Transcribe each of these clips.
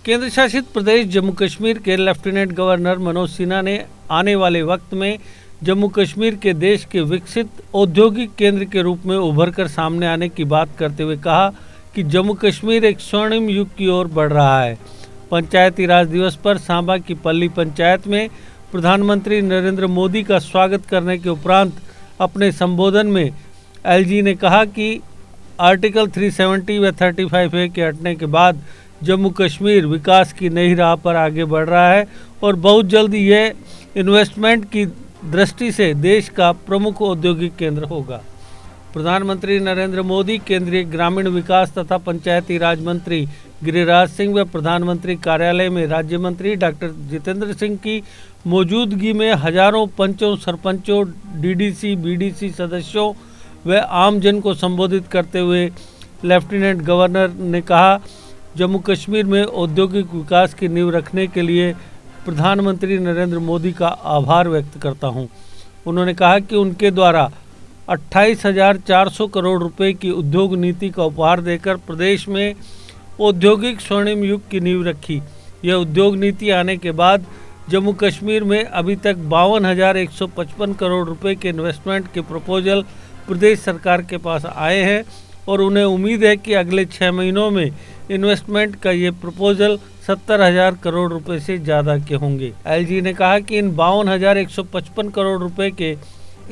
केंद्र शासित प्रदेश जम्मू कश्मीर के लेफ्टिनेंट गवर्नर मनोज सिन्हा ने आने वाले वक्त में जम्मू कश्मीर के देश के विकसित औद्योगिक केंद्र के रूप में उभर कर सामने आने की बात करते हुए कहा कि जम्मू कश्मीर एक स्वर्णिम युग की ओर बढ़ रहा है। पंचायती राज दिवस पर सांबा की पल्ली पंचायत में प्रधानमंत्री नरेंद्र मोदी का स्वागत करने के उपरांत अपने संबोधन में एलजी ने कहा कि आर्टिकल 370 व 35A के हटने के बाद जम्मू कश्मीर विकास की नई राह पर आगे बढ़ रहा है और बहुत जल्द यह इन्वेस्टमेंट की दृष्टि से देश का प्रमुख औद्योगिक केंद्र होगा। प्रधानमंत्री नरेंद्र मोदी केंद्रीय ग्रामीण विकास तथा पंचायती राज मंत्री गिरिराज सिंह व प्रधानमंत्री कार्यालय में राज्य मंत्री डॉक्टर जितेंद्र सिंह की मौजूदगी में हजारों पंचों, सरपंचों, डीडीसी, बीडीसी सदस्यों व आमजन को संबोधित करते हुए लेफ्टिनेंट गवर्नर ने कहा, जम्मू कश्मीर में औद्योगिक विकास की नींव रखने के लिए प्रधानमंत्री नरेंद्र मोदी का आभार व्यक्त करता हूं। उन्होंने कहा कि उनके द्वारा 28,400 करोड़ रुपए की उद्योग नीति का उपहार देकर प्रदेश में औद्योगिक स्वर्णिम युग की नींव रखी। यह उद्योग नीति आने के बाद जम्मू कश्मीर में अभी तक 52,155 करोड़ रुपए के इन्वेस्टमेंट के प्रपोजल प्रदेश सरकार के पास आए हैं और उन्हें उम्मीद है कि अगले 6 महीनों में इन्वेस्टमेंट का ये प्रपोजल 70,000 करोड़ रुपए से ज़्यादा के होंगे। एलजी ने कहा कि इन 52,155 करोड़ रुपए के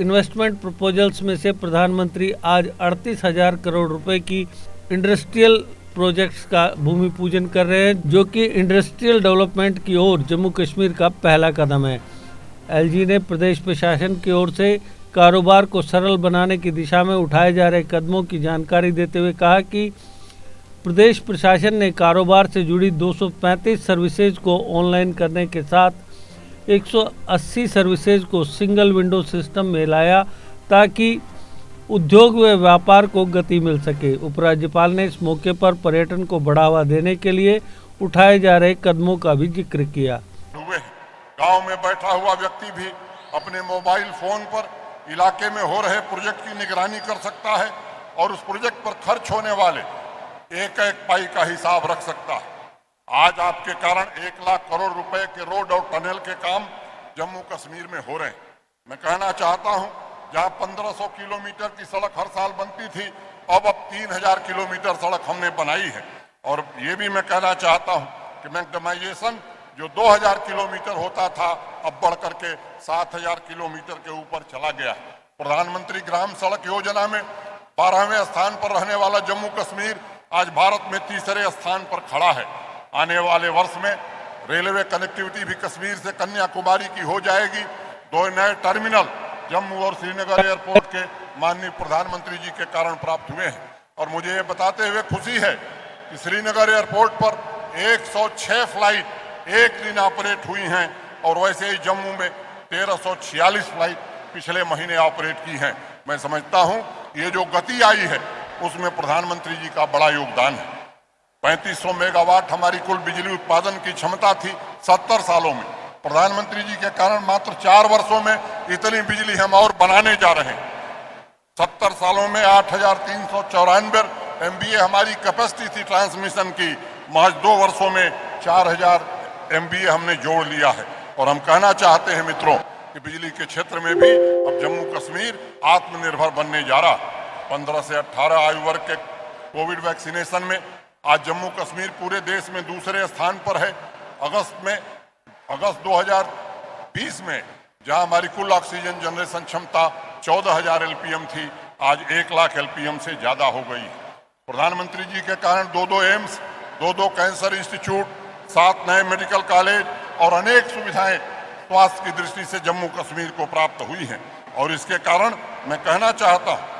इन्वेस्टमेंट प्रपोजल्स में से प्रधानमंत्री आज 38,000 करोड़ रुपए की इंडस्ट्रियल प्रोजेक्ट्स का भूमि पूजन कर रहे हैं, जो कि इंडस्ट्रियल डेवलपमेंट की ओर जम्मू कश्मीर का पहला कदम है। एलजी ने प्रदेश प्रशासन की ओर से कारोबार को सरल बनाने की दिशा में उठाए जा रहे कदमों की जानकारी देते हुए कहा कि प्रदेश प्रशासन ने कारोबार से जुड़ी 235 सर्विसेज को ऑनलाइन करने के साथ 180 सर्विसेज को सिंगल विंडो सिस्टम में लाया ताकि उद्योग व व्यापार को गति मिल सके। उपराज्यपाल ने इस मौके पर पर्यटन को बढ़ावा देने के लिए उठाए जा रहे कदमों का भी जिक्र किया। गांव में बैठा हुआ व्यक्ति भी अपने मोबाइल फोन पर इलाके में हो रहे प्रोजेक्ट की निगरानी कर सकता है और उस प्रोजेक्ट पर खर्च होने वाले एक एक पाई का हिसाब रख सकता है। आज आपके कारण 1 लाख करोड़ रुपए के रोड और टनल के काम जम्मू कश्मीर में हो रहे हैं। मैं कहना चाहता हूं, जहां 1500 किलोमीटर की सड़क हर साल बनती थी, अब 3000 किलोमीटर सड़क हमने बनाई है। और ये भी मैं कहना चाहता हूं कि मैग्नेटाइजेशन जो 2000 किलोमीटर होता था, अब बढ़ करके 7000 किलोमीटर के ऊपर चला गया। प्रधानमंत्री ग्राम सड़क योजना में 12वें स्थान पर रहने वाला जम्मू कश्मीर आज भारत में 3रे स्थान पर खड़ा है। आने वाले वर्ष में रेलवे कनेक्टिविटी भी कश्मीर से कन्याकुमारी की हो जाएगी। 2 नए टर्मिनल जम्मू और श्रीनगर एयरपोर्ट के माननीय प्रधानमंत्री जी के कारण प्राप्त हुए हैं। और मुझे ये बताते हुए खुशी है कि श्रीनगर एयरपोर्ट पर 106 फ्लाइट एक दिन ऑपरेट हुई हैं और वैसे ही जम्मू में 1346 फ्लाइट पिछले महीने ऑपरेट की हैं। मैं समझता हूं ये जो गति आई है उसमें प्रधानमंत्री जी का बड़ा योगदान है। 3500 मेगावाट हमारी कुल बिजली उत्पादन की क्षमता थी 70 सालों में। प्रधानमंत्री जी के कारण मात्र 4 वर्षों में इतनी बिजली हम और बनाने जा रहे हैं। 70 सालों में 8,394 MVA हमारी कैपेसिटी थी ट्रांसमिशन की, महज 2 वर्षों में 4,000 MVA हमने जोड़ लिया है। और हम कहना चाहते हैं मित्रों कि बिजली के क्षेत्र में भी अब जम्मू कश्मीर आत्मनिर्भर बनने जा रहा है। 15 से 18 आयु वर्ग के कोविड वैक्सीनेशन में आज जम्मू कश्मीर पूरे देश में 2रे स्थान पर है। अगस्त 2020 में जहां हमारी कुल ऑक्सीजन जनरेशन क्षमता 14,000 LPM थी, आज 1 लाख LPM से ज्यादा हो गई है। प्रधानमंत्री जी के कारण 2 एम्स, 2 कैंसर इंस्टीट्यूट, 7 नए मेडिकल कॉलेज और अनेक सुविधाएं स्वास्थ्य की दृष्टि से जम्मू कश्मीर को प्राप्त हुई हैं। और इसके कारण मैं कहना चाहता हूं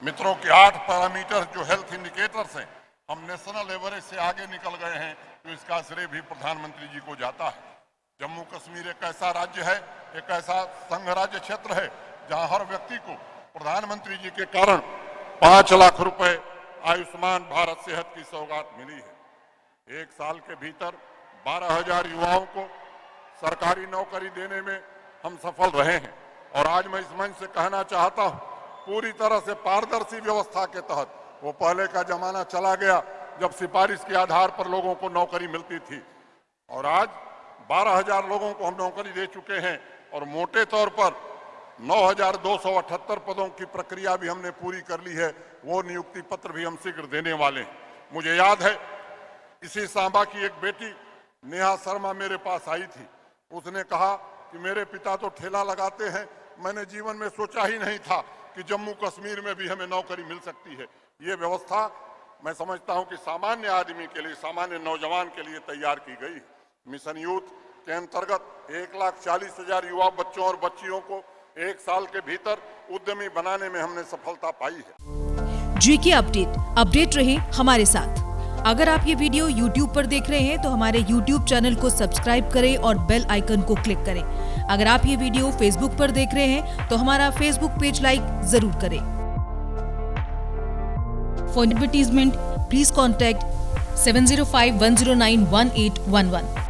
मित्रों कि 8 पैरामीटर जो हेल्थ इंडिकेटर्स हैं, हम नेशनल एवरेज से आगे निकल गए हैं, तो इसका श्रेय भी प्रधानमंत्री जी को जाता है। जम्मू कश्मीर एक ऐसा राज्य है, एक ऐसा संघ राज्य क्षेत्र है जहां हर व्यक्ति को प्रधानमंत्री जी के कारण 5 लाख रुपए आयुष्मान भारत सेहत की सौगात मिली है। 1 साल के भीतर 12,000 युवाओं को सरकारी नौकरी देने में हम सफल रहे हैं। और आज मैं इस मंच से कहना चाहता हूं, पूरी तरह से पारदर्शी व्यवस्था के तहत, वो पहले का जमाना चला गया जब सिफारिश के आधार पर लोगों को नौकरी मिलती थी। और आज 12,000 लोगों को हम नौकरी दे चुके हैं और मोटे तौर पर 9,278 पदों की प्रक्रिया भी हमने पूरी कर ली है। वो नियुक्ति पत्र भी हम शीघ्र देने वाले हैं। मुझे याद है इसी सांबा की एक बेटी नेहा शर्मा मेरे पास आई थी। उसने कहा कि मेरे पिता तो ठेला लगाते हैं, मैंने जीवन में सोचा ही नहीं था कि जम्मू कश्मीर में भी हमें नौकरी मिल सकती है। ये व्यवस्था मैं समझता हूं कि सामान्य आदमी के लिए, सामान्य नौजवान के लिए तैयार की गई। मिशन यूथ के अंतर्गत 1,40,000 युवा बच्चों और बच्चियों को 1 साल के भीतर उद्यमी बनाने में हमने सफलता पाई है। जीके अपडेट रहे हमारे साथ। अगर आप ये वीडियो YouTube पर देख रहे हैं तो हमारे YouTube चैनल को सब्सक्राइब करें और बेल आइकन को क्लिक करें। अगर आप ये वीडियो Facebook पर देख रहे हैं तो हमारा Facebook पेज लाइक जरूर करें। For advertisement please contact 7051091811।